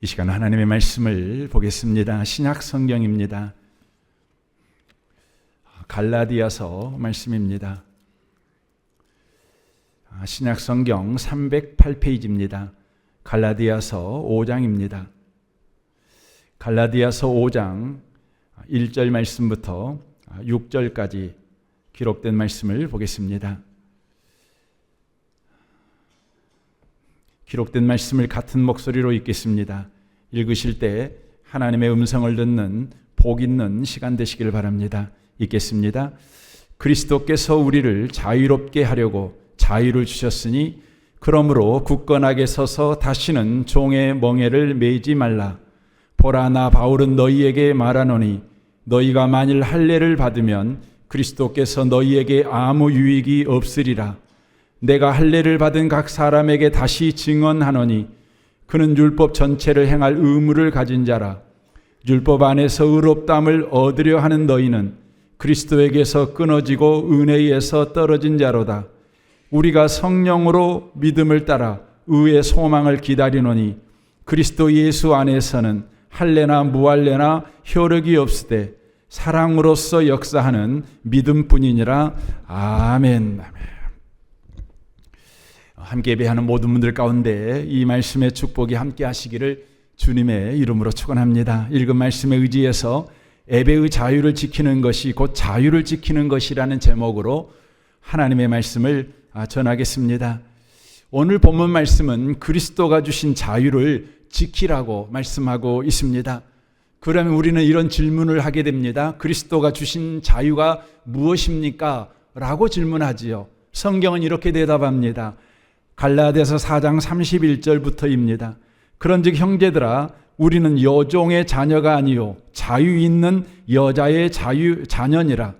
이 시간 하나님의 말씀을 보겠습니다. 신약 성경입니다. 갈라디아서 말씀입니다. 신약 성경 308페이지입니다. 갈라디아서 5장입니다. 갈라디아서 5장 1절 말씀부터 6절까지 기록된 말씀을 보겠습니다. 기록된 말씀을 같은 목소리로 읽겠습니다. 읽으실 때 하나님의 음성을 듣는 복 있는 시간 되시길 바랍니다. 읽겠습니다. 그리스도께서 우리를 자유롭게 하려고 자유를 주셨으니 그러므로 굳건하게 서서 다시는 종의 멍에를 매지 말라. 보라, 나 바울은 너희에게 말하노니 너희가 만일 할례를 받으면 그리스도께서 너희에게 아무 유익이 없으리라. 내가 할례를 받은 각 사람에게 다시 증언하노니 그는 율법 전체를 행할 의무를 가진 자라. 율법 안에서 의롭다함을 얻으려 하는 너희는 그리스도에게서 끊어지고 은혜에서 떨어진 자로다. 우리가 성령으로 믿음을 따라 의의 소망을 기다리노니 그리스도 예수 안에서는 할례나 무할례나 효력이 없으되 사랑으로서 역사하는 믿음뿐이니라. 아멘. 함께 예배하는 모든 분들 가운데 이 말씀의 축복이 함께 하시기를 주님의 이름으로 축원합니다. 읽은 말씀에 의지해서 예배의 자유를 지키는 것이 곧 자유를 지키는 것이라는 제목으로 하나님의 말씀을 전하겠습니다. 오늘 본문 말씀은 그리스도가 주신 자유를 지키라고 말씀하고 있습니다. 그러면 우리는 이런 질문을 하게 됩니다. 그리스도가 주신 자유가 무엇입니까? 라고 질문하지요. 성경은 이렇게 대답합니다. 갈라디아서 4장 31절부터입니다. 그런즉 형제들아, 우리는 여종의 자녀가 아니요 자유 있는 여자의 자녀니라.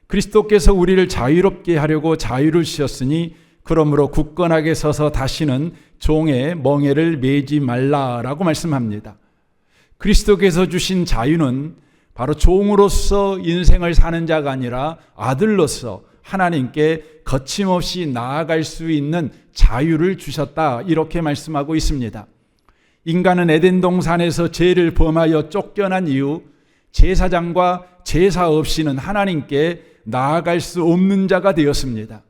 그리스도께서 우리를 자유롭게 하려고 자유를 주셨으니 그러므로 굳건하게 서서 다시는 종의 멍에를 매지 말라라고 말씀합니다. 그리스도께서 주신 자유는 바로 종으로서 인생을 사는 자가 아니라 아들로서 하나님께 거침없이 나아갈 수 있는 자유를 주셨다, 이렇게 말씀하고 있습니다. 인간은 에덴 동산에서 죄를 범하여 쫓겨난 이후 제사장과 제사 없이는 하나님께 나아갈 수 없는 자가 되었습니다.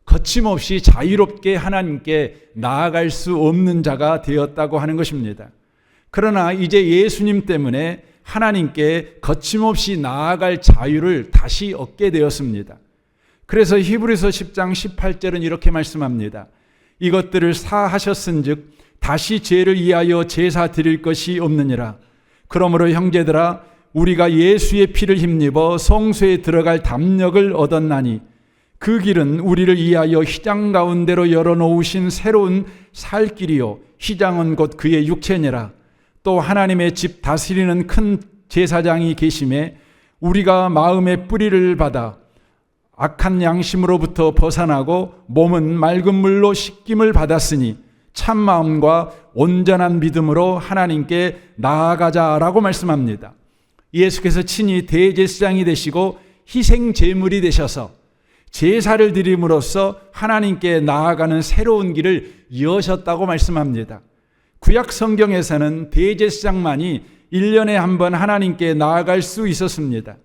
거침없이 자유롭게 하나님께 나아갈 수 없는 자가 되었다고 하는 것입니다. 그러나 이제 예수님 때문에 하나님께 거침없이 나아갈 자유를 다시 얻게 되었습니다. 그래서 히브리서 10장 18절은 이렇게 말씀합니다. 이것들을 사하셨은즉 다시 죄를 위하여 제사 드릴 것이 없느니라. 그러므로 형제들아, 우리가 예수의 피를 힘입어 성소에 들어갈 담력을 얻었나니 그 길은 우리를 위하여 휘장 가운데로 열어놓으신 새로운 살 길이요 휘장은 곧 그의 육체니라. 또 하나님의 집 다스리는 큰 제사장이 계심에 우리가 마음의 뿌리를 받아 악한 양심으로부터 벗어나고 몸은 맑은 물로 씻김을 받았으니 참 마음과 온전한 믿음으로 하나님께 나아가자라고 말씀합니다. 예수께서 친히 대제사장이 되시고 희생 제물이 되셔서 제사를 드림으로써 하나님께 나아가는 새로운 길을 여셨다고 말씀합니다. 구약 성경에서는 대제사장만이 1년에 한 번 하나님께 나아갈 수 있었습니다.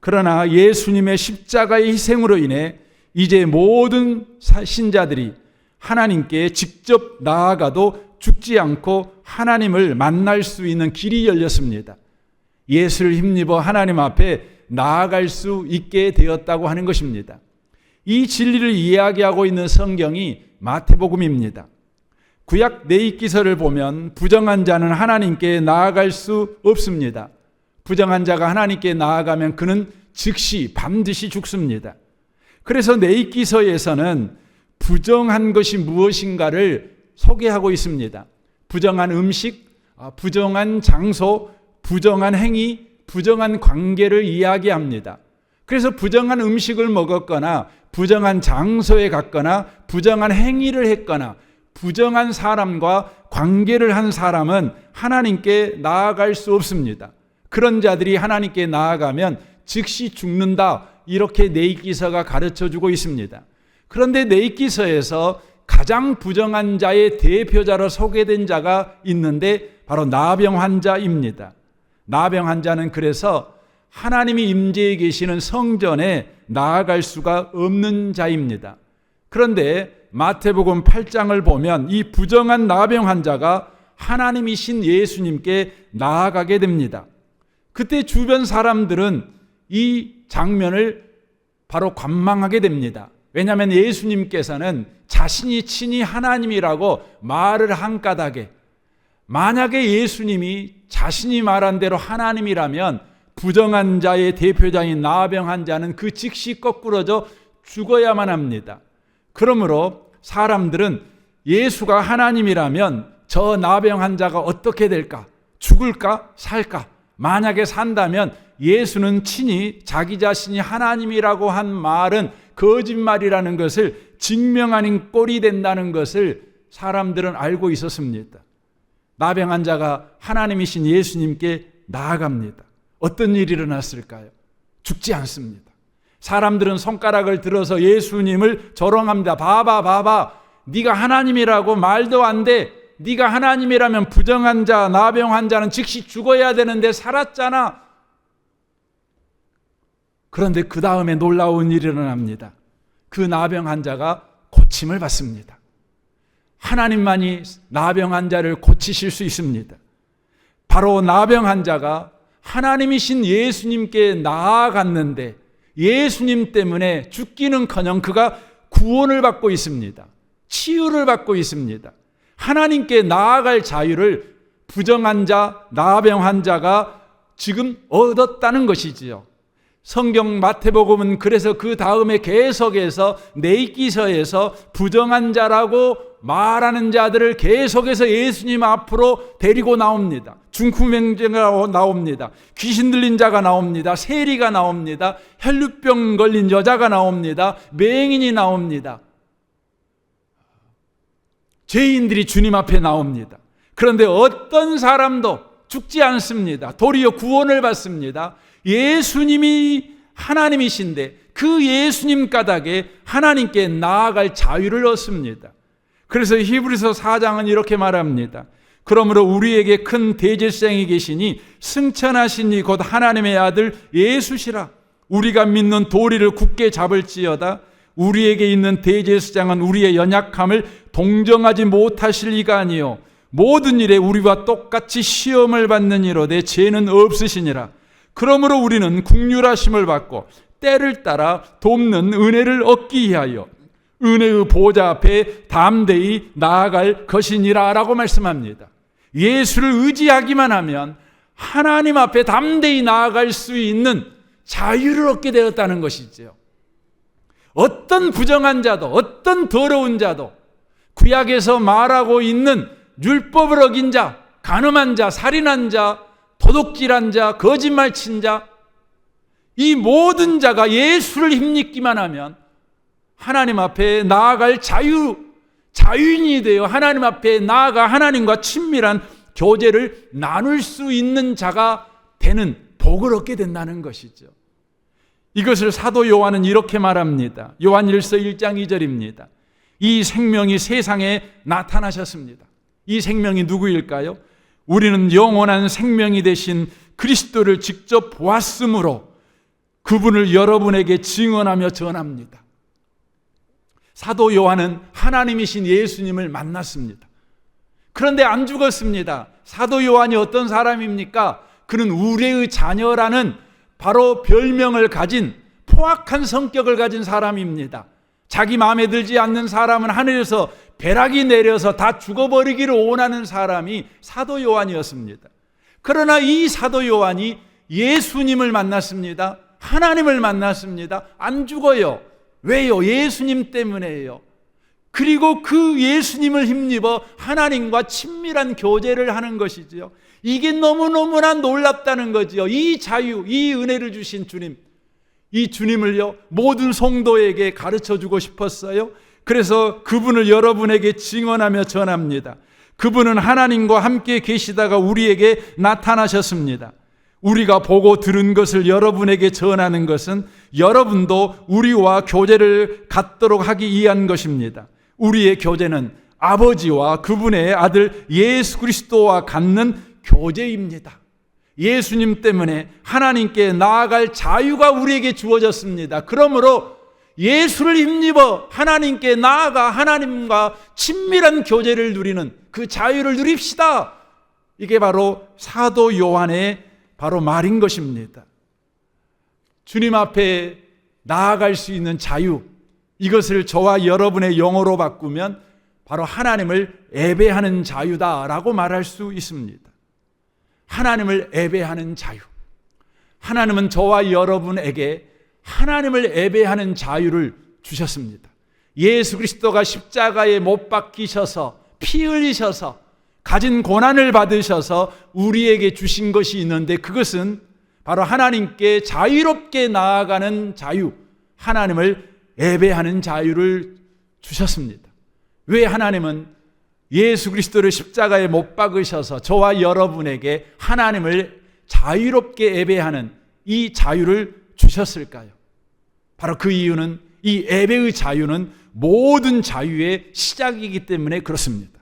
그러나 예수님의 십자가의 희생으로 인해 이제 모든 신자들이 하나님께 직접 나아가도 죽지 않고 하나님을 만날 수 있는 길이 열렸습니다. 예수를 힘입어 하나님 앞에 나아갈 수 있게 되었다고 하는 것입니다. 이 진리를 이야기하고 있는 성경이 마태복음입니다. 구약 레위기서를 보면 부정한 자는 하나님께 나아갈 수 없습니다. 부정한 자가 하나님께 나아가면 그는 즉시 반드시 죽습니다. 그래서 레위기서에서는 부정한 것이 무엇인가를 소개하고 있습니다. 부정한 음식, 부정한 장소, 부정한 행위, 부정한 관계를 이야기합니다. 그래서 부정한 음식을 먹었거나 부정한 장소에 갔거나 부정한 행위를 했거나 부정한 사람과 관계를 한 사람은 하나님께 나아갈 수 없습니다. 그런 자들이 하나님께 나아가면 즉시 죽는다, 이렇게 레위기서가 가르쳐주고 있습니다. 그런데 레위기서에서 가장 부정한 자의 대표자로 소개된 자가 있는데 바로 나병 환자입니다. 나병 환자는 그래서 하나님이 임재해 계시는 성전에 나아갈 수가 없는 자입니다. 그런데 마태복음 8장을 보면 이 부정한 나병 환자가 하나님이신 예수님께 나아가게 됩니다. 그때 주변 사람들은 이 장면을 바로 관망하게 됩니다. 왜냐하면 예수님께서는 자신이 친히 하나님이라고 말을 한 까닭에, 만약에 예수님이 자신이 말한 대로 하나님이라면 부정한 자의 대표자인 나병 환자는 그 즉시 거꾸러져 죽어야만 합니다. 그러므로 사람들은 예수가 하나님이라면 저 나병 환자가 어떻게 될까? 죽을까? 살까? 만약에 산다면 예수는 친히 자기 자신이 하나님이라고 한 말은 거짓말이라는 것을 증명 아닌 꼴이 된다는 것을 사람들은 알고 있었습니다. 나병 환자가 하나님이신 예수님께 나아갑니다. 어떤 일이 일어났을까요? 죽지 않습니다. 사람들은 손가락을 들어서 예수님을 조롱합니다. 봐봐. 네가 하나님이라고 말도 안 돼. 네가 하나님이라면 부정한 자, 나병 환자는 즉시 죽어야 되는데 살았잖아. 그런데 그 다음에 놀라운 일이 일어납니다. 그 나병 환자가 고침을 받습니다. 하나님만이 나병 환자를 고치실 수 있습니다. 바로 나병 환자가 하나님이신 예수님께 나아갔는데 예수님 때문에 죽기는커녕 그가 구원을 받고 있습니다. 치유를 받고 있습니다. 하나님께 나아갈 자유를 부정한 자, 나병 환자가 지금 얻었다는 것이지요. 성경 마태복음은 그래서 그 다음에 계속해서 내입기서에서 부정한 자라고 말하는 자들을 계속해서 예수님 앞으로 데리고 나옵니다. 중풍병자가 나옵니다. 귀신 들린 자가 나옵니다. 세리가 나옵니다. 혈루병 걸린 여자가 나옵니다. 맹인이 나옵니다. 죄인들이 주님 앞에 나옵니다. 그런데 어떤 사람도 죽지 않습니다. 도리어 구원을 받습니다. 예수님이 하나님이신데 그 예수님 까닭에 하나님께 나아갈 자유를 얻습니다. 그래서 히브리서 4장은 이렇게 말합니다. 그러므로 우리에게 큰 대제사장이 계시니 승천하신 이 곧 하나님의 아들 예수시라. 우리가 믿는 도리를 굳게 잡을지어다. 우리에게 있는 대제사장은 우리의 연약함을 동정하지 못하실 리가 아니요 모든 일에 우리와 똑같이 시험을 받는 이로되 죄는 없으시니라. 그러므로 우리는 긍휼하심을 받고 때를 따라 돕는 은혜를 얻기 위하여 은혜의 보좌 앞에 담대히 나아갈 것이니라 라고 말씀합니다. 예수를 의지하기만 하면 하나님 앞에 담대히 나아갈 수 있는 자유를 얻게 되었다는 것이죠. 어떤 부정한 자도 어떤 더러운 자도 구약에서 말하고 있는 율법을 어긴 자, 간음한 자, 살인한 자, 도둑질한 자, 거짓말 친 자, 이 모든 자가 예수를 힘입기만 하면 하나님 앞에 나아갈 자유인이 되어 하나님 앞에 나아가 하나님과 친밀한 교제를 나눌 수 있는 자가 되는 복을 얻게 된다는 것이죠. 이것을 사도 요한은 이렇게 말합니다. 요한일서 1장 2절입니다. 이 생명이 세상에 나타나셨습니다. 이 생명이 누구일까요? 우리는 영원한 생명이 되신 그리스도를 직접 보았으므로 그분을 여러분에게 증언하며 전합니다. 사도 요한은 하나님이신 예수님을 만났습니다. 그런데 안 죽었습니다. 사도 요한이 어떤 사람입니까? 그는 우레의 자녀라는 바로 별명을 가진 포악한 성격을 가진 사람입니다. 자기 마음에 들지 않는 사람은 하늘에서 벼락이 내려서 다 죽어버리기를 원하는 사람이 사도 요한이었습니다. 그러나 이 사도 요한이 예수님을 만났습니다. 하나님을 만났습니다. 안 죽어요. 왜요? 예수님 때문에요. 그리고 그 예수님을 힘입어 하나님과 친밀한 교제를 하는 것이지요. 이게 너무너무나 놀랍다는 거지요. 이 자유, 이 은혜를 주신 주님, 이 주님을요 모든 성도에게 가르쳐주고 싶었어요. 그래서 그분을 여러분에게 증언하며 전합니다. 그분은 하나님과 함께 계시다가 우리에게 나타나셨습니다. 우리가 보고 들은 것을 여러분에게 전하는 것은 여러분도 우리와 교제를 갖도록 하기 위한 것입니다. 우리의 교제는 아버지와 그분의 아들 예수 그리스도와 갖는 교제입니다. 예수님 때문에 하나님께 나아갈 자유가 우리에게 주어졌습니다. 그러므로 예수를 힘입어 하나님께 나아가 하나님과 친밀한 교제를 누리는 그 자유를 누립시다. 이게 바로 사도 요한의 바로 말인 것입니다. 주님 앞에 나아갈 수 있는 자유, 이것을 저와 여러분의 영어로 바꾸면 바로 하나님을 예배하는 자유다라고 말할 수 있습니다. 하나님을 예배하는 자유. 하나님은 저와 여러분에게 하나님을 예배하는 자유를 주셨습니다. 예수 그리스도가 십자가에 못 박히셔서 피 흘리셔서 가진 고난을 받으셔서 우리에게 주신 것이 있는데, 그것은 바로 하나님께 자유롭게 나아가는 자유, 하나님을 예배하는 자유를 주셨습니다. 왜 하나님은 예수 그리스도를 십자가에 못 박으셔서 저와 여러분에게 하나님을 자유롭게 예배하는 이 자유를 주셨을까요? 바로 그 이유는, 이 예배의 자유는 모든 자유의 시작이기 때문에 그렇습니다.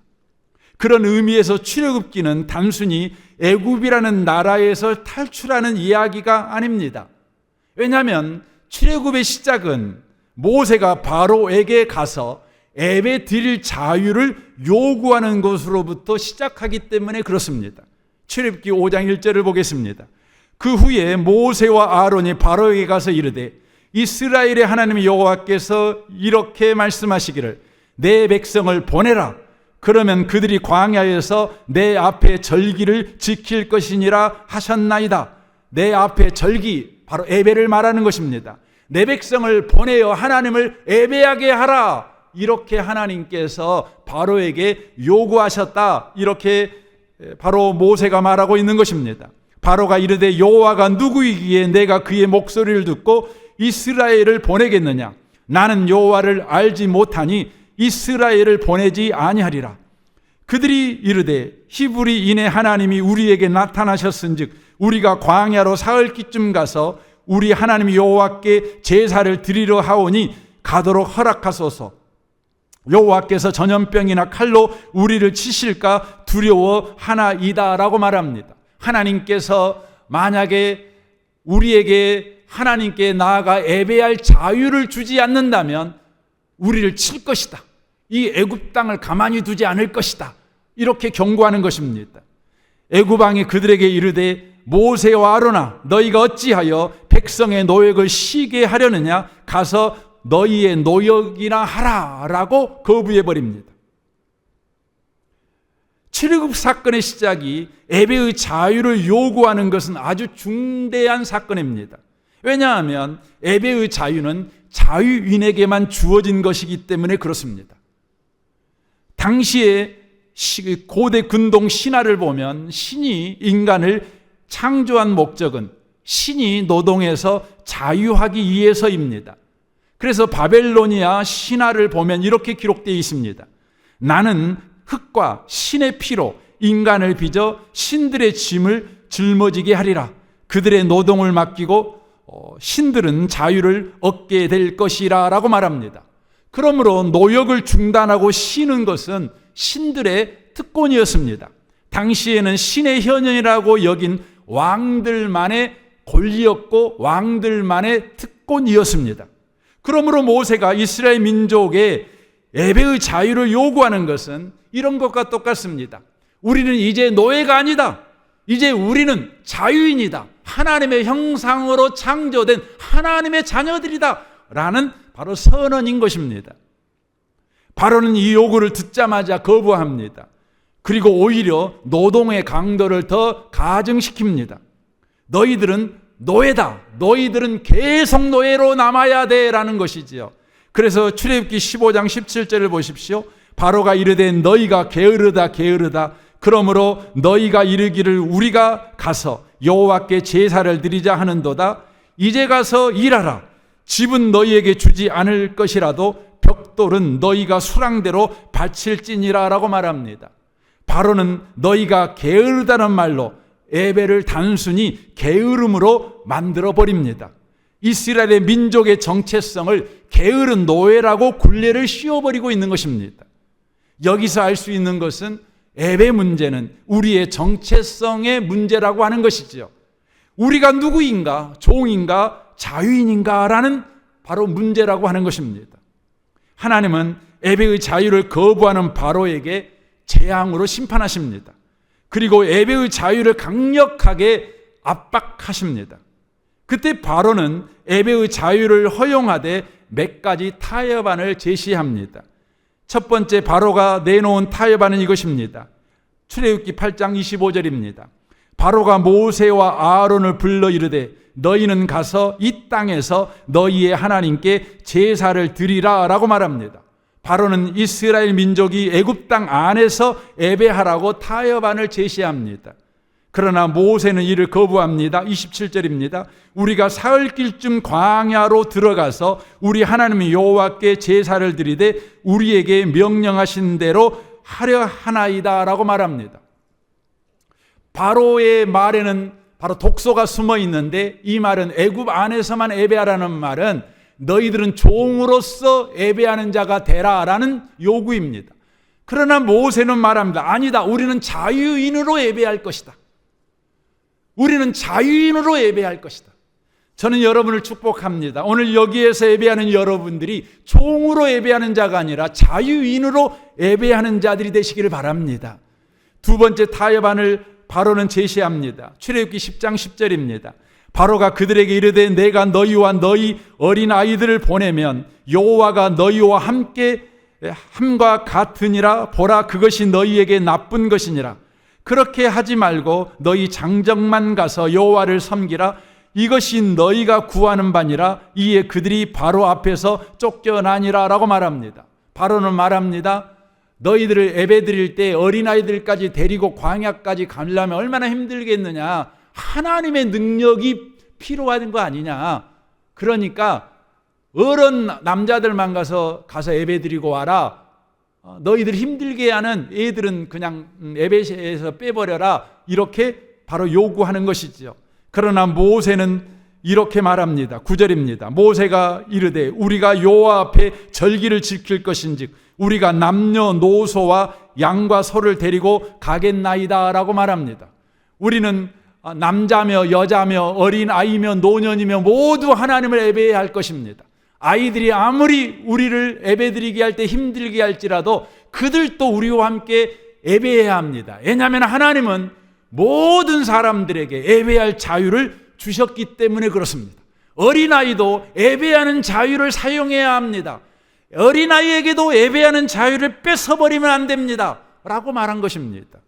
그런 의미에서 출애굽기는 단순히 애굽이라는 나라에서 탈출하는 이야기가 아닙니다. 왜냐하면 출애굽의 시작은 모세가 바로에게 가서 예배 드릴 자유를 요구하는 것으로부터 시작하기 때문에 그렇습니다. 출애굽기 5장 1절을 보겠습니다. 그 후에 모세와 아론이 바로에게 가서 이르되, 이스라엘의 하나님 여호와께서 이렇게 말씀하시기를, 내 백성을 보내라. 그러면 그들이 광야에서 내 앞에 절기를 지킬 것이니라 하셨나이다. 내 앞에 절기, 바로 예배를 말하는 것입니다. 내 백성을 보내어 하나님을 예배하게 하라. 이렇게 하나님께서 바로에게 요구하셨다. 이렇게 바로 모세가 말하고 있는 것입니다. 바로가 이르되, 여호와가 누구이기에 내가 그의 목소리를 듣고 이스라엘을 보내겠느냐? 나는 여호와를 알지 못하니 이스라엘을 보내지 아니하리라. 그들이 이르되, 히브리인의 하나님이 우리에게 나타나셨은즉 우리가 광야로 사흘기쯤 가서 우리 하나님 여호와께 제사를 드리려 하오니 가도록 허락하소서. 여호와께서 전염병이나 칼로 우리를 치실까 두려워하나이다 라고 말합니다. 하나님께서 만약에 우리에게 하나님께 나아가 예배할 자유를 주지 않는다면 우리를 칠 것이다. 이 애굽 땅을 가만히 두지 않을 것이다. 이렇게 경고하는 것입니다. 애굽 왕이 그들에게 이르되, 모세와 아론아, 너희가 어찌하여 백성의 노역을 쉬게 하려느냐? 가서 너희의 노역이나 하라 라고 거부해 버립니다. 출애굽 사건의 시작이 예배의 자유를 요구하는 것은 아주 중대한 사건입니다. 왜냐하면 예배의 자유는 자유인에게만 주어진 것이기 때문에 그렇습니다. 당시에 고대 근동 신화를 보면 신이 인간을 창조한 목적은 신이 노동에서 자유하기 위해서입니다. 그래서 바벨로니아 신화를 보면 이렇게 기록되어 있습니다. 나는 흙과 신의 피로 인간을 빚어 신들의 짐을 짊어지게 하리라. 그들의 노동을 맡기고 신들은 자유를 얻게 될 것이라 라고 말합니다. 그러므로 노역을 중단하고 쉬는 것은 신들의 특권이었습니다. 당시에는 신의 현현이라고 여긴 왕들만의 권리였고 왕들만의 특권이었습니다. 그러므로 모세가 이스라엘 민족의 예배의 자유를 요구하는 것은 이런 것과 똑같습니다. 우리는 이제 노예가 아니다. 이제 우리는 자유인이다. 하나님의 형상으로 창조된 하나님의 자녀들이다 라는 바로 선언인 것입니다. 바로는 이 요구를 듣자마자 거부합니다. 그리고 오히려 노동의 강도를 더 가중시킵니다. 너희들은 노예다. 너희들은 계속 노예로 남아야 돼 라는 것이지요. 그래서 출애굽기 15장 17절을 보십시오. 바로가 이르되, 너희가 게으르다 게으르다. 그러므로 너희가 이르기를 우리가 가서 여호와께 제사를 드리자 하는도다. 이제 가서 일하라. 집은 너희에게 주지 않을 것이라도 벽돌은 너희가 수랑대로 바칠지니라 라고 말합니다. 바로는 너희가 게으르다는 말로 예배를 단순히 게으름으로 만들어 버립니다. 이스라엘의 민족의 정체성을 게으른 노예라고 굴레를 씌워버리고 있는 것입니다. 여기서 알 수 있는 것은 예배 문제는 우리의 정체성의 문제라고 하는 것이죠. 우리가 누구인가, 종인가, 자유인인가라는 바로 문제라고 하는 것입니다. 하나님은 예배의 자유를 거부하는 바로에게 재앙으로 심판하십니다. 그리고 예배의 자유를 강력하게 압박하십니다. 그때 바로는 예배의 자유를 허용하되 몇 가지 타협안을 제시합니다. 첫 번째 바로가 내놓은 타협안은 이것입니다. 출애굽기 8장 25절입니다. 바로가 모세와 아론을 불러 이르되 너희는 가서 이 땅에서 너희의 하나님께 제사를 드리라 라고 말합니다. 바로는 이스라엘 민족이 애굽 땅 안에서 예배하라고 타협안을 제시합니다. 그러나 모세는 이를 거부합니다. 27절입니다. 우리가 사흘길쯤 광야로 들어가서 우리 하나님 여호와께 제사를 드리되 우리에게 명령하신 대로 하려 하나이다 라고 말합니다. 바로의 말에는 바로 독소가 숨어 있는데, 이 말은 애굽 안에서만 예배하라는 말은 너희들은 종으로서 예배하는 자가 되라라는 요구입니다. 그러나 모세는 말합니다. 아니다, 우리는 자유인으로 예배할 것이다. 우리는 자유인으로 예배할 것이다. 저는 여러분을 축복합니다. 오늘 여기에서 예배하는 여러분들이 종으로 예배하는 자가 아니라 자유인으로 예배하는 자들이 되시기를 바랍니다. 두 번째 타협안을 바로는 제시합니다. 출애굽기 10장 10절입니다. 바로가 그들에게 이르되 내가 너희와 너희 어린 아이들을 보내면 여호와가 너희와 함께 함과 같으니라. 보라, 그것이 너희에게 나쁜 것이니라. 그렇게 하지 말고 너희 장정만 가서 여호와를 섬기라. 이것이 너희가 구하는 바니라. 이에 그들이 바로 앞에서 쫓겨나니라 라고 말합니다. 바로는 말합니다. 너희들을 예배드릴 때 어린아이들까지 데리고 광야까지 가려면 얼마나 힘들겠느냐. 하나님의 능력이 필요한 거 아니냐. 그러니까 어른 남자들만 가서 예배드리고 와라. 너희들 힘들게 하는 애들은 그냥 예배에서 빼버려라. 이렇게 바로 요구하는 것이죠. 그러나 모세는 이렇게 말합니다. 9절입니다. 모세가 이르되 우리가 여호와 앞에 절기를 지킬 것인즉 우리가 남녀노소와 양과 소를 데리고 가겠나이다 라고 말합니다. 우리는 남자며 여자며 어린아이며 노년이며 모두 하나님을 예배해야 할 것입니다. 아이들이 아무리 우리를 예배드리게 할 때 힘들게 할지라도 그들도 우리와 함께 예배해야 합니다. 왜냐하면 하나님은 모든 사람들에게 예배할 자유를 주셨기 때문에 그렇습니다. 어린아이도 예배하는 자유를 사용해야 합니다. 어린아이에게도 예배하는 자유를 뺏어버리면 안 됩니다 라고 말한 것입니다.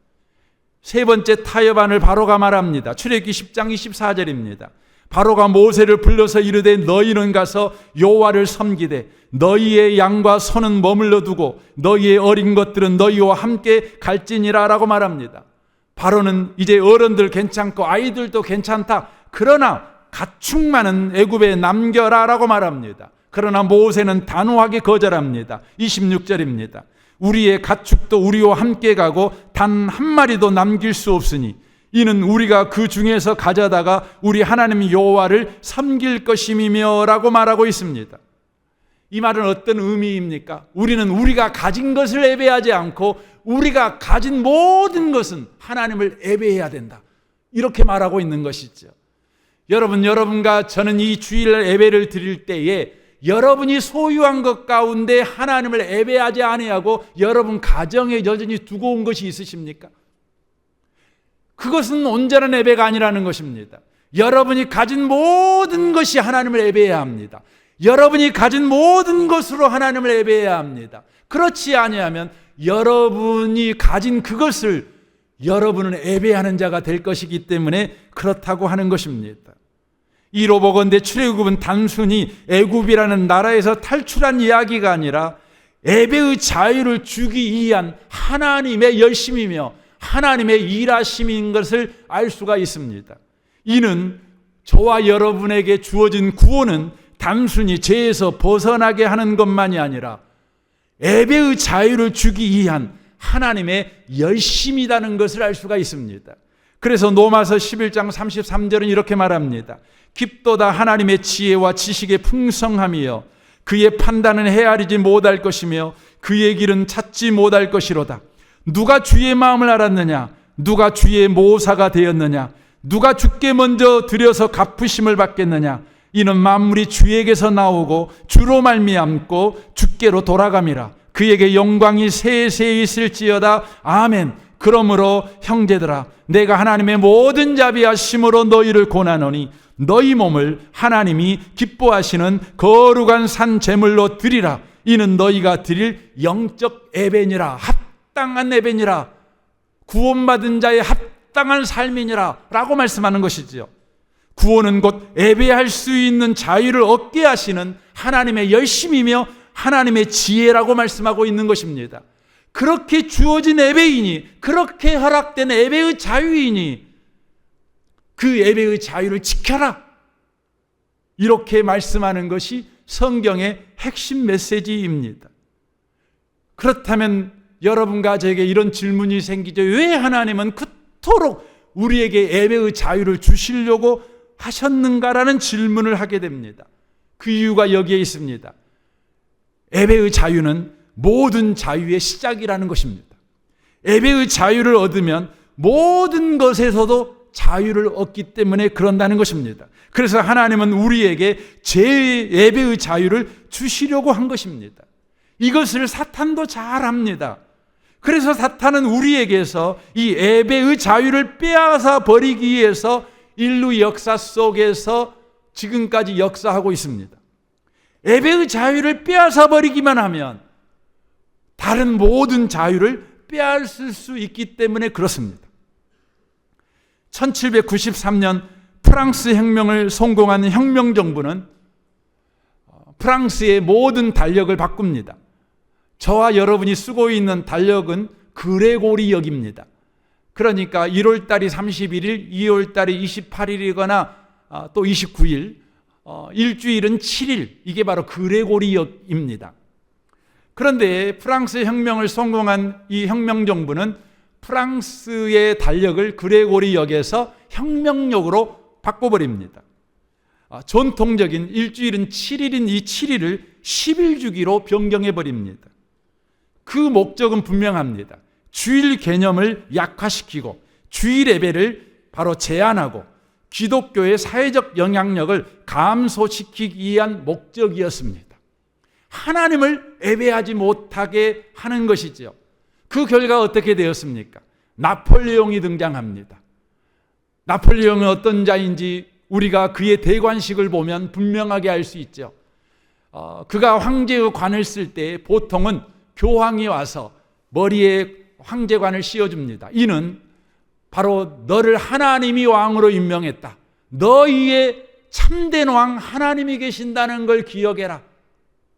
세 번째 타협안을 바로가 말합니다. 출애굽기 10장 24절입니다. 바로가 모세를 불러서 이르되 너희는 가서 여호와를 섬기되 너희의 양과 소는 머물러 두고 너희의 어린 것들은 너희와 함께 갈지니라 라고 말합니다. 바로는 이제 어른들 괜찮고 아이들도 괜찮다. 그러나 가축만은 애굽에 남겨라 라고 말합니다. 그러나 모세는 단호하게 거절합니다. 26절입니다. 우리의 가축도 우리와 함께 가고 단 한 마리도 남길 수 없으니 이는 우리가 그 중에서 가져다가 우리 하나님 여호와를 섬길 것임이며 라고 말하고 있습니다. 이 말은 어떤 의미입니까? 우리는 우리가 가진 것을 예배하지 않고 우리가 가진 모든 것은 하나님을 예배해야 된다. 이렇게 말하고 있는 것이죠. 여러분과 저는 이 주일 예배를 드릴 때에 여러분이 소유한 것 가운데 하나님을 예배하지 아니하고 여러분 가정에 여전히 두고 온 것이 있으십니까? 그것은 온전한 예배가 아니라는 것입니다. 여러분이 가진 모든 것이 하나님을 예배해야 합니다. 여러분이 가진 모든 것으로 하나님을 예배해야 합니다. 그렇지 아니하면 여러분이 가진 그것을 여러분은 예배하는 자가 될 것이기 때문에 그렇다고 하는 것입니다. 이로 보건대 출애굽은 단순히 애굽이라는 나라에서 탈출한 이야기가 아니라 예배의 자유를 주기 위한 하나님의 열심이며 하나님의 일하심인 것을 알 수가 있습니다. 이는 저와 여러분에게 주어진 구원은 단순히 죄에서 벗어나게 하는 것만이 아니라 예배의 자유를 주기 위한 하나님의 열심이라는 것을 알 수가 있습니다. 그래서 로마서 11장 33절은 이렇게 말합니다. 깊도다 하나님의 지혜와 지식의 풍성함이여 그의 판단은 헤아리지 못할 것이며 그의 길은 찾지 못할 것이로다. 누가 주의 마음을 알았느냐? 누가 주의 모사가 되었느냐? 누가 주께 먼저 들여서 갚으심을 받겠느냐? 이는 만물이 주에게서 나오고 주로 말미암고 주께로 돌아감이라. 그에게 영광이 세세히 있을지어다. 아멘. 그러므로 형제들아, 내가 하나님의 모든 자비하심으로 너희를 권하노니 너희 몸을 하나님이 기뻐하시는 거룩한 산 제물로 드리라. 이는 너희가 드릴 영적 예배니라. 합당한 예배니라. 구원받은 자의 합당한 삶이니라 라고 말씀하는 것이지요. 구원은 곧 예배할 수 있는 자유를 얻게 하시는 하나님의 열심이며 하나님의 지혜라고 말씀하고 있는 것입니다. 그렇게 주어진 예배이니, 그렇게 허락된 예배의 자유이니 그 예배의 자유를 지켜라, 이렇게 말씀하는 것이 성경의 핵심 메시지입니다. 그렇다면 여러분과 저에게 이런 질문이 생기죠. 왜 하나님은 그토록 우리에게 예배의 자유를 주시려고 하셨는가라는 질문을 하게 됩니다. 그 이유가 여기에 있습니다. 예배의 자유는 모든 자유의 시작이라는 것입니다. 예배의 자유를 얻으면 모든 것에서도 자유를 얻기 때문에 그런다는 것입니다. 그래서 하나님은 우리에게 예배의 자유를 주시려고 한 것입니다. 이것을 사탄도 잘 압니다. 그래서 사탄은 우리에게서 이 예배의 자유를 빼앗아 버리기 위해서 인류 역사 속에서 지금까지 역사하고 있습니다. 예배의 자유를 빼앗아 버리기만 하면 다른 모든 자유를 빼앗을 수 있기 때문에 그렇습니다. 1793년 프랑스 혁명을 성공한 혁명정부는 프랑스의 모든 달력을 바꿉니다. 저와 여러분이 쓰고 있는 달력은 그레고리역입니다. 그러니까 1월달이 31일, 2월달이 28일이거나 또 29일, 일주일은 7일, 이게 바로 그레고리역입니다. 그런데 프랑스 혁명을 성공한 이 혁명정부는 프랑스의 달력을 그레고리역에서 혁명역으로 바꿔버립니다. 전통적인 일주일은 7일인 이 7일을 10일주기로 변경해버립니다. 그 목적은 분명합니다. 주일 개념을 약화시키고 주일 예배를 바로 제한하고 기독교의 사회적 영향력을 감소시키기 위한 목적이었습니다. 하나님을 예배하지 못하게 하는 것이죠. 그 결과가 어떻게 되었습니까? 나폴레옹이 등장합니다. 나폴레옹은 어떤 자인지 우리가 그의 대관식을 보면 분명하게 알 수 있죠. 그가 황제의 관을 쓸 때 보통은 교황이 와서 머리에 황제관을 씌워줍니다. 이는 바로 너를 하나님이 왕으로 임명했다. 너희의 참된 왕 하나님이 계신다는 걸 기억해라.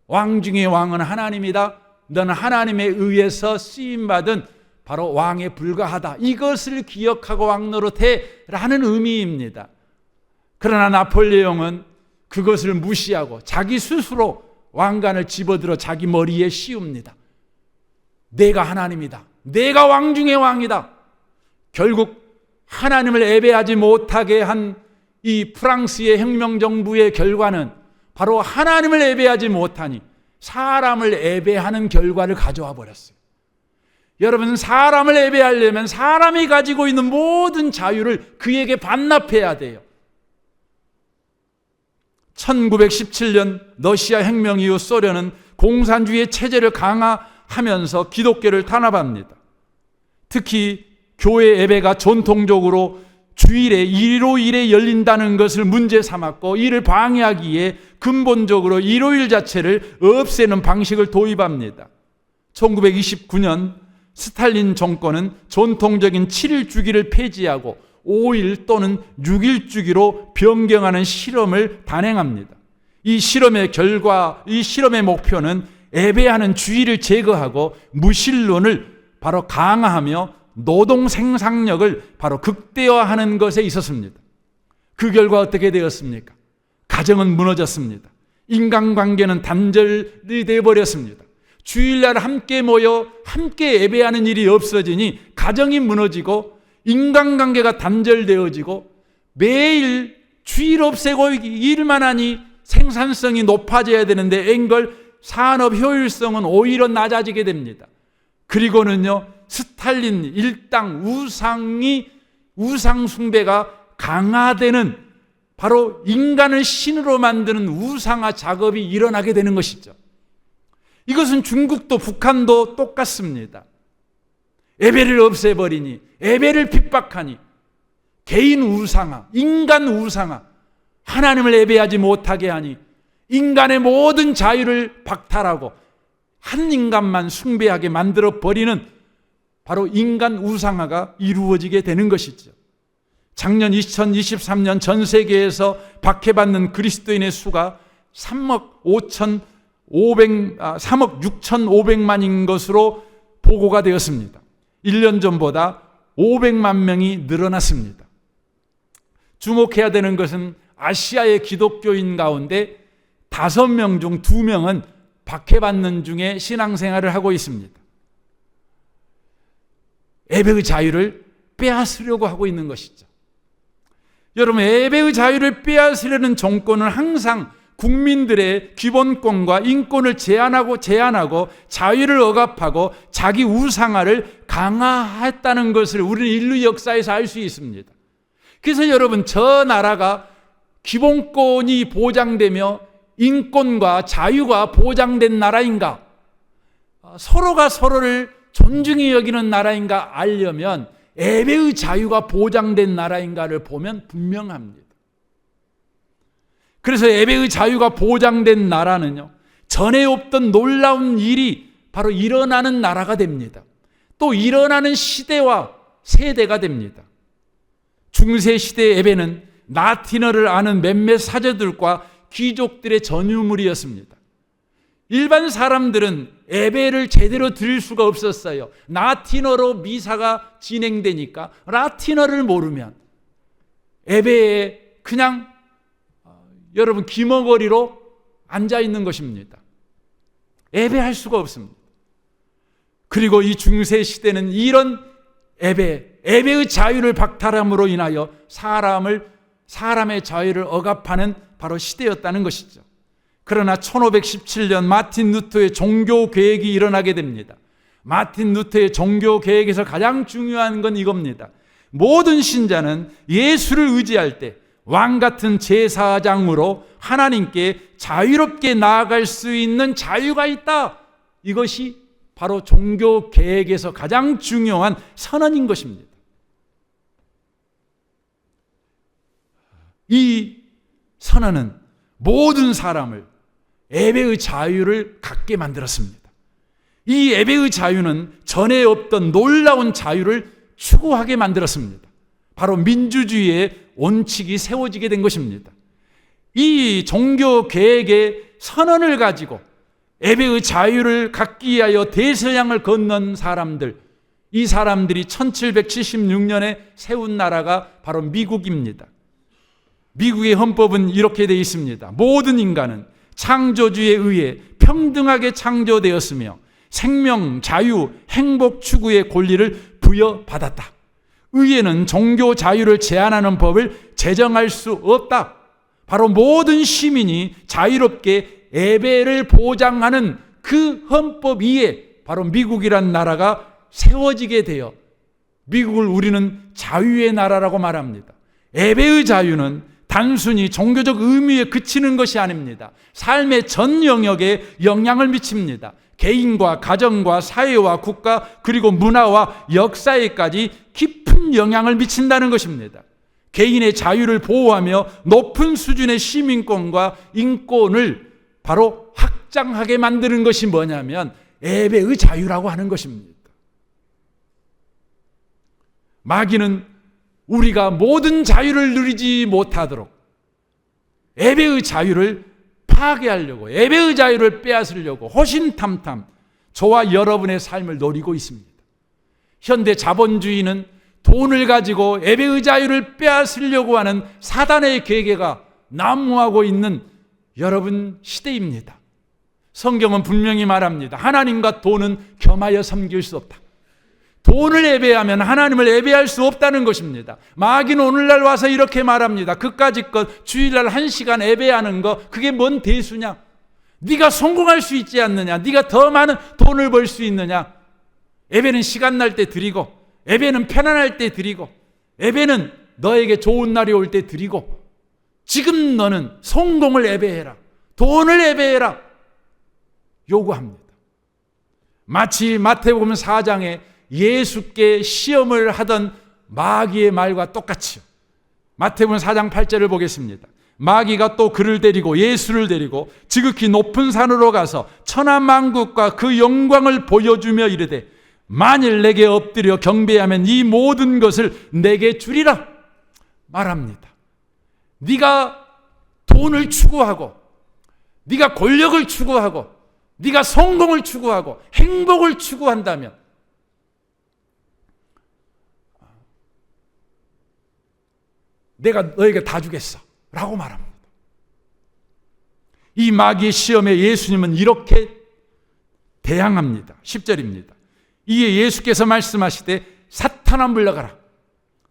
왕 중에 왕은 하나님이다. 너는 하나님에 의해서 쓰임받은 바로 왕에 불과하다. 이것을 기억하고 왕 노릇해라는 의미입니다. 그러나 나폴레옹은 그것을 무시하고 자기 스스로 왕관을 집어들어 자기 머리에 씌웁니다. 내가 하나님이다. 내가 왕 중에 왕이다. 결국 하나님을 예배하지 못하게 한 이 프랑스의 혁명정부의 결과는 바로 하나님을 예배하지 못하니 사람을 예배하는 결과를 가져와 버렸어요. 여러분, 사람을 예배하려면 사람이 가지고 있는 모든 자유를 그에게 반납해야 돼요. 1917년 러시아 혁명 이후 소련은 공산주의 체제를 강화하면서 기독교를 탄압합니다. 특히 교회 예배가 전통적으로 주일에 일요일에 열린다는 것을 문제 삼았고, 이를 방해하기 위해 근본적으로 일요일 자체를 없애는 방식을 도입합니다. 1929년 스탈린 정권은 전통적인 7일 주기를 폐지하고 5일 또는 6일 주기로 변경하는 실험을 단행합니다. 이 실험의 결과, 이 실험의 목표는 예배하는 주일을 제거하고 무신론을 바로 강화하며 노동 생산력을 바로 극대화하는 것에 있었습니다. 그 결과 어떻게 되었습니까? 가정은 무너졌습니다. 인간관계는 단절이 되어버렸습니다. 주일날 함께 모여 함께 예배하는 일이 없어지니 가정이 무너지고 인간관계가 단절되어지고 매일 주일 없애고 일만 하니 생산성이 높아져야 되는데 앵걸 산업 효율성은 오히려 낮아지게 됩니다. 그리고는요, 스탈린 일당 우상 숭배가 강화되는, 바로 인간을 신으로 만드는 우상화 작업이 일어나게 되는 것이죠. 이것은 중국도 북한도 똑같습니다. 예배를 없애버리니, 예배를 핍박하니, 개인 우상화, 인간 우상화, 하나님을 예배하지 못하게 하니 인간의 모든 자유를 박탈하고 한 인간만 숭배하게 만들어버리는 바로 인간 우상화가 이루어지게 되는 것이죠. 작년 2023년 전 세계에서 박해받는 그리스도인의 수가 3억 6,500만인 것으로 보고가 되었습니다. 1년 전보다 500만 명이 늘어났습니다. 주목해야 되는 것은 아시아의 기독교인 가운데 5명 중 2명은 박해받는 중에 신앙생활을 하고 있습니다. 예배의 자유를 빼앗으려고 하고 있는 것이죠. 여러분, 예배의 자유를 빼앗으려는 정권은 항상 국민들의 기본권과 인권을 제한하고 자유를 억압하고 자기 우상화를 강화했다는 것을 우리는 인류 역사에서 알 수 있습니다. 그래서 여러분, 저 나라가 기본권이 보장되며 인권과 자유가 보장된 나라인가, 서로가 서로를 존중히 여기는 나라인가 알려면 예배의 자유가 보장된 나라인가를 보면 분명합니다. 그래서 예배의 자유가 보장된 나라는요, 전에 없던 놀라운 일이 바로 일어나는 나라가 됩니다. 또 일어나는 시대와 세대가 됩니다. 중세시대의 예배는 라틴어를 아는 몇몇 사제들과 귀족들의 전유물이었습니다. 일반 사람들은 예배를 제대로 드릴 수가 없었어요. 라틴어로 미사가 진행되니까 라틴어를 모르면 예배에 그냥 여러분 귀머거리로 앉아 있는 것입니다. 예배할 수가 없습니다. 그리고 이 중세 시대는 이런 예배의 자유를 박탈함으로 인하여 사람의 자유를 억압하는 바로 시대였다는 것이죠. 그러나 1517년 마틴 루터의 종교 개혁이 일어나게 됩니다. 마틴 루터의 종교 개혁에서 가장 중요한 건 이겁니다. 모든 신자는 예수를 의지할 때 왕 같은 제사장으로 하나님께 자유롭게 나아갈 수 있는 자유가 있다. 이것이 바로 종교 개혁에서 가장 중요한 선언인 것입니다. 이 선언은 모든 사람을 예배의 자유를 갖게 만들었습니다. 이 예배의 자유는 전에 없던 놀라운 자유를 추구하게 만들었습니다. 바로 민주주의의 원칙이 세워지게 된 것입니다. 이 종교 개혁의 선언을 가지고 예배의 자유를 갖기 위하여 대서양을 건넌 사람들, 이 사람들이 1776년에 세운 나라가 바로 미국입니다. 미국의 헌법은 이렇게 되어 있습니다. 모든 인간은 창조주에 의해 평등하게 창조되었으며 생명, 자유, 행복 추구의 권리를 부여받았다. 의회는 종교 자유를 제한하는 법을 제정할 수 없다. 바로 모든 시민이 자유롭게 예배를 보장하는 그 헌법 위에 바로 미국이란 나라가 세워지게 되어 미국을 우리는 자유의 나라라고 말합니다. 예배의 자유는 단순히 종교적 의미에 그치는 것이 아닙니다. 삶의 전 영역에 영향을 미칩니다. 개인과 가정과 사회와 국가 그리고 문화와 역사에까지 깊은 영향을 미친다는 것입니다. 개인의 자유를 보호하며 높은 수준의 시민권과 인권을 바로 확장하게 만드는 것이 뭐냐면 예배의 자유라고 하는 것입니다. 마귀는 우리가 모든 자유를 누리지 못하도록 예배의 자유를 파괴하려고, 예배의 자유를 빼앗으려고 호신탐탐 저와 여러분의 삶을 노리고 있습니다. 현대 자본주의는 돈을 가지고 예배의 자유를 빼앗으려고 하는 사단의 계계가 난무하고 있는 여러분 시대입니다. 성경은 분명히 말합니다. 하나님과 돈은 겸하여 섬길 수 없다. 돈을 예배하면 하나님을 예배할 수 없다는 것입니다. 마귀는 오늘날 와서 이렇게 말합니다. 그까짓 것 주일날 1시간 예배하는 거 그게 뭔 대수냐? 네가 성공할 수 있지 않느냐? 네가 더 많은 돈을 벌 수 있느냐? 예배는 시간 날 때 드리고, 예배는 편안할 때 드리고, 예배는 너에게 좋은 날이 올 때 드리고, 지금 너는 성공을 예배해라, 돈을 예배해라 요구합니다. 마치 마태복음 4장에 예수께 시험을 하던 마귀의 말과 똑같이요. 마태복음 4장 8절을 보겠습니다. 마귀가 또 그를 데리고 예수를 데리고 지극히 높은 산으로 가서 천하만국과 그 영광을 보여주며 이르되 만일 내게 엎드려 경배하면 이 모든 것을 내게 주리라 말합니다. 네가 돈을 추구하고, 네가 권력을 추구하고, 네가 성공을 추구하고 행복을 추구한다면 내가 너에게 다 주겠어 라고 말합니다. 이 마귀의 시험에 예수님은 이렇게 대항합니다. 10절입니다. 이에 예수께서 말씀하시되 사탄아 물러가라.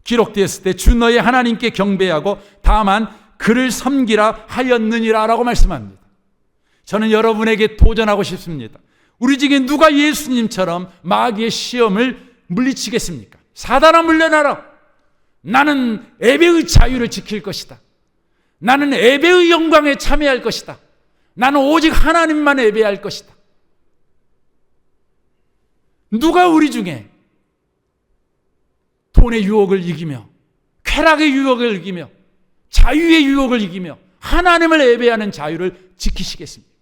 기록되었을 때 주 너의 하나님께 경배하고 다만 그를 섬기라 하였느니라 라고 말씀합니다. 저는 여러분에게 도전하고 싶습니다. 우리 중에 누가 예수님처럼 마귀의 시험을 물리치겠습니까? 사단아 물러나라. 나는 예배의 자유를 지킬 것이다. 나는 예배의 영광에 참여할 것이다. 나는 오직 하나님만 예배할 것이다. 누가 우리 중에 돈의 유혹을 이기며, 쾌락의 유혹을 이기며, 자유의 유혹을 이기며 하나님을 예배하는 자유를 지키시겠습니까?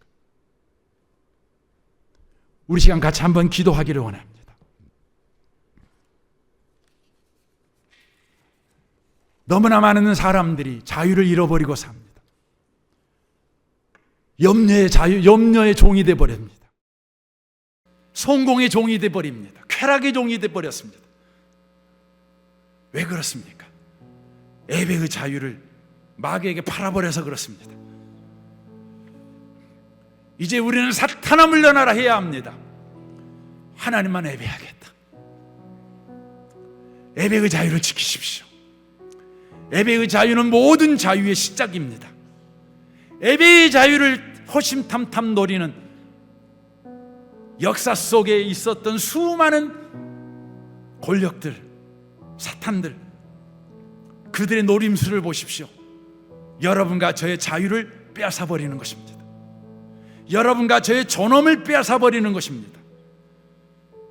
우리 시간 같이 한번 기도하기를 원합니다. 너무나 많은 사람들이 자유를 잃어버리고 삽니다. 염려의 종이 되어버립니다. 성공의 종이 되어버립니다. 쾌락의 종이 되어버렸습니다. 왜 그렇습니까? 예배의 자유를 마귀에게 팔아버려서 그렇습니다. 이제 우리는 사탄아 물러나라 해야 합니다. 하나님만 예배하겠다. 예배의 자유를 지키십시오. 예배의 자유는 모든 자유의 시작입니다. 예배의 자유를 호심탐탐 노리는 역사 속에 있었던 수많은 권력들, 사탄들, 그들의 노림수를 보십시오. 여러분과 저의 자유를 빼앗아버리는 것입니다. 여러분과 저의 존엄을 빼앗아버리는 것입니다.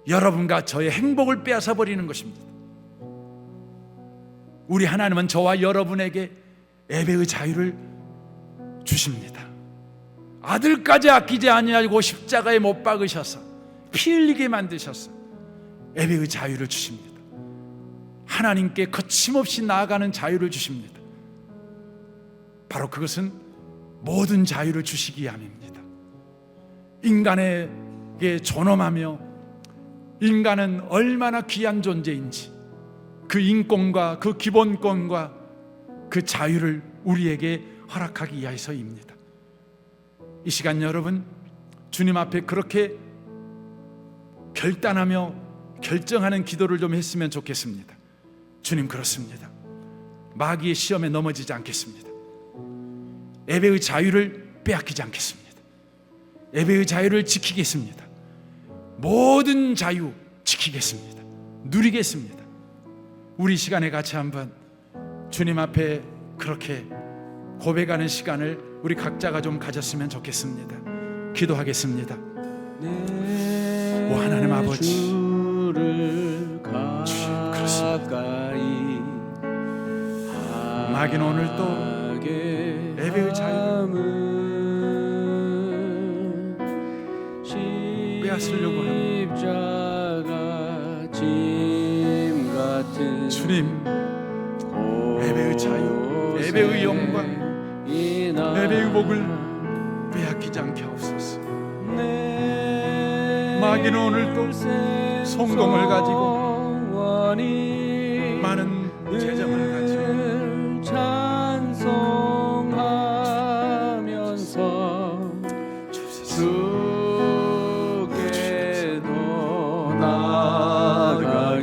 여러분과 저의 행복을 빼앗아버리는 것입니다. 우리 하나님은 저와 여러분에게 예배의 자유를 주십니다. 아들까지 아끼지 아니하고 십자가에 못 박으셔서 피 흘리게 만드셔서 예배의 자유를 주십니다. 하나님께 거침없이 나아가는 자유를 주십니다. 바로 그것은 모든 자유를 주시기 위함입니다. 인간에게 존엄하며 인간은 얼마나 귀한 존재인지 그 인권과 그 기본권과 그 자유를 우리에게 허락하기 위해서입니다. 이 시간 여러분, 주님 앞에 그렇게 결단하며 결정하는 기도를 좀 했으면 좋겠습니다. 주님, 그렇습니다. 마귀의 시험에 넘어지지 않겠습니다. 예배의 자유를 빼앗기지 않겠습니다. 예배의 자유를 지키겠습니다. 모든 자유 지키겠습니다. 누리겠습니다. 우리 시간에 같이 한번 주님 앞에 그렇게 고백하는 시간을 우리 각자가 좀 가졌으면 좋겠습니다. 기도하겠습니다. 오 하나님 아버지, 주님 그렇습니다. 마귀는 오늘 또 예배의 자유를 빼앗으려고 합니다. 주님, 예배의 자유, 예배의 영광, 예배의 복을 빼앗기지 않게 하옵소서. 마귀는 오늘 또 성공을 가지고 많은 재정을 가지고 찬송하면서 주께도 나아가기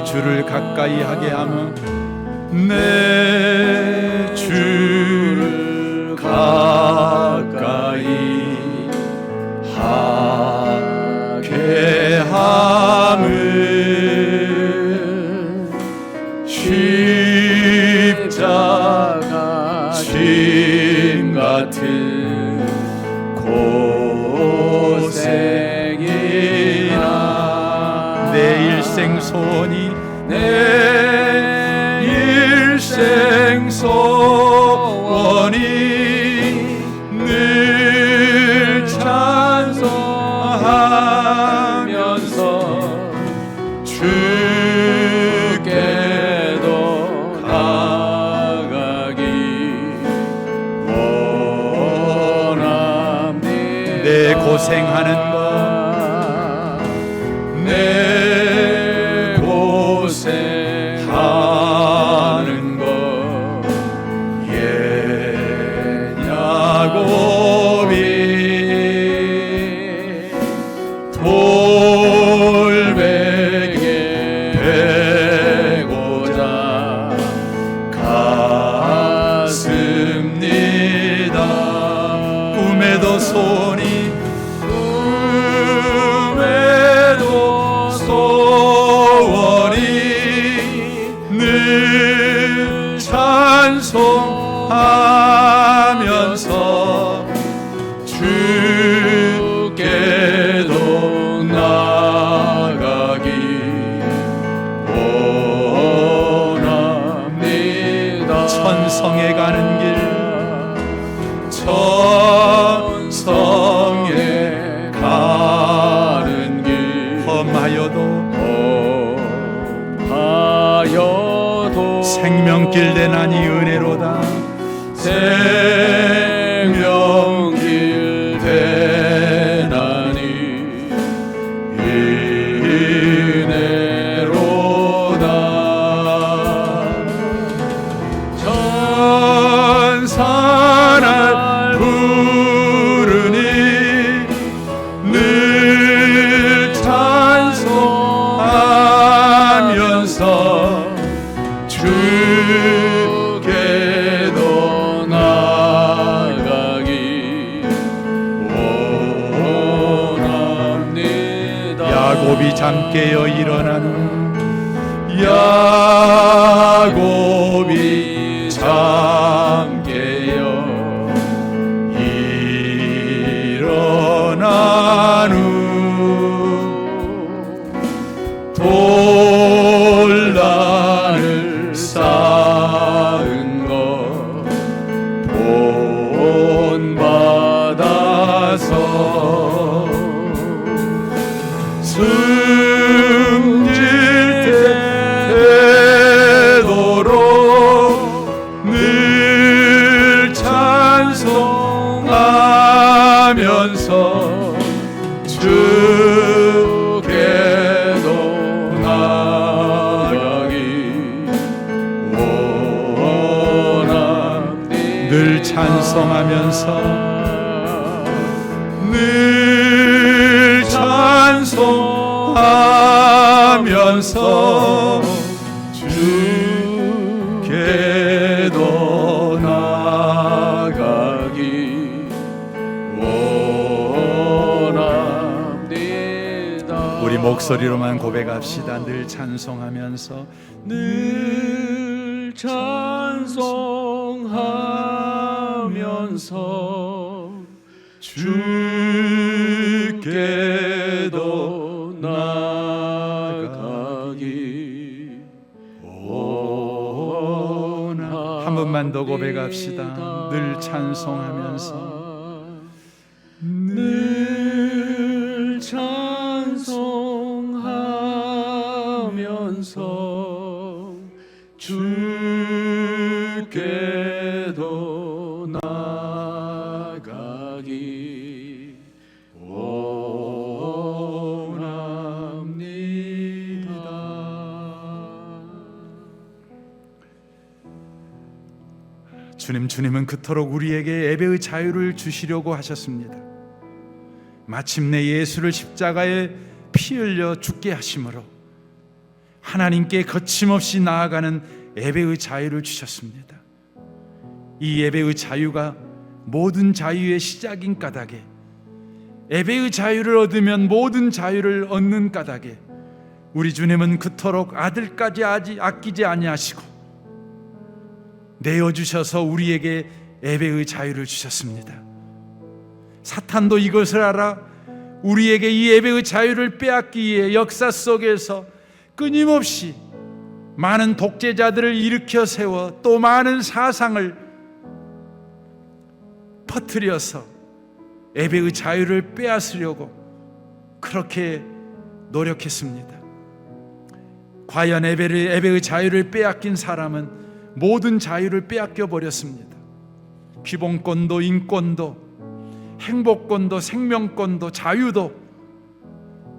주를 가까이 하게 하며 내 주를 가까이 하게 함은 십자가 짐 같은 고생이나 내 일생 소원이 내 일생 소원이 늘 찬송하면서 주께도 나가기 원합니다. 내 고생하는 것 내 고생하는 것 예냐고비 돌베개 베고자 갔습니다. 꿈에도 소원이 늘 찬송하면서 주께도 나가기 원합니다. 천성에 가는 길 천성에 가는 길 험하여도 생명길 되나니 은혜로다. 생명길 되나니 은혜로다. 천사날 부르니 늘 찬송하면서 주께도 나가기 원합니다. 야곱이 잠 깨어 일어나는 야곱이 잠 깨어 일어난 후 돌단을 쌓은 것 본받아서 숨질 때도록 늘 찬송하면서 주께도 나가기 원합니다. 늘 찬송하면서 늘 찬송하면서 주께도 나가기 원합니다. 우리 목소리로만 고백합시다. 늘 찬송하면서 늘 찬송하면서 주께도 나가기 원합니다. 한 번만 더 고백합시다. 늘 찬송하면서 늘 찬송하면서 주께도 나가기 원합니다. 주님은 그토록 우리에게 예배의 자유를 주시려고 하셨습니다. 마침내 예수를 십자가에 피 흘려 죽게 하심으로 하나님께 거침없이 나아가는 예배의 자유를 주셨습니다. 이 예배의 자유가 모든 자유의 시작인 까닭에, 예배의 자유를 얻으면 모든 자유를 얻는 까닭에 우리 주님은 그토록 아들까지 아끼지 아니하시고 내어주셔서 우리에게 예배의 자유를 주셨습니다. 사탄도 이것을 알아 우리에게 이 예배의 자유를 빼앗기 위해 역사 속에서 끊임없이 많은 독재자들을 일으켜 세워 또 많은 사상을 퍼뜨려서 예배의 자유를 빼앗으려고 그렇게 노력했습니다. 과연 예배의 자유를 빼앗긴 사람은 모든 자유를 빼앗겨 버렸습니다. 기본권도, 인권도, 행복권도, 생명권도, 자유도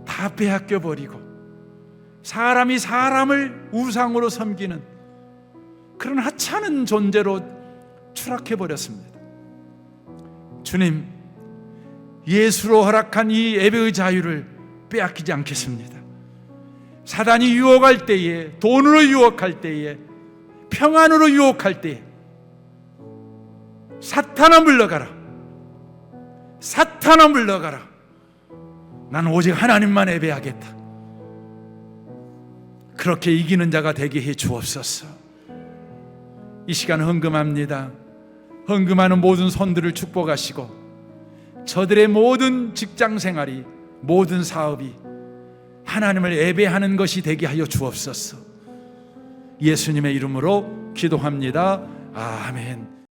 다 빼앗겨 버리고 사람이 사람을 우상으로 섬기는 그런 하찮은 존재로 추락해 버렸습니다. 주님, 예수로 허락한 이 예배의 자유를 빼앗기지 않겠습니다. 사단이 유혹할 때에, 돈으로 유혹할 때에, 평안으로 유혹할 때에 사탄아 물러가라, 사탄아 물러가라, 나는 오직 하나님만 예배하겠다, 그렇게 이기는 자가 되게 해 주옵소서. 이 시간 헌금합니다. 헌금하는 모든 손들을 축복하시고 저들의 모든 직장 생활이, 모든 사업이 하나님을 예배하는 것이 되게 하여 주옵소서. 예수님의 이름으로 기도합니다. 아멘.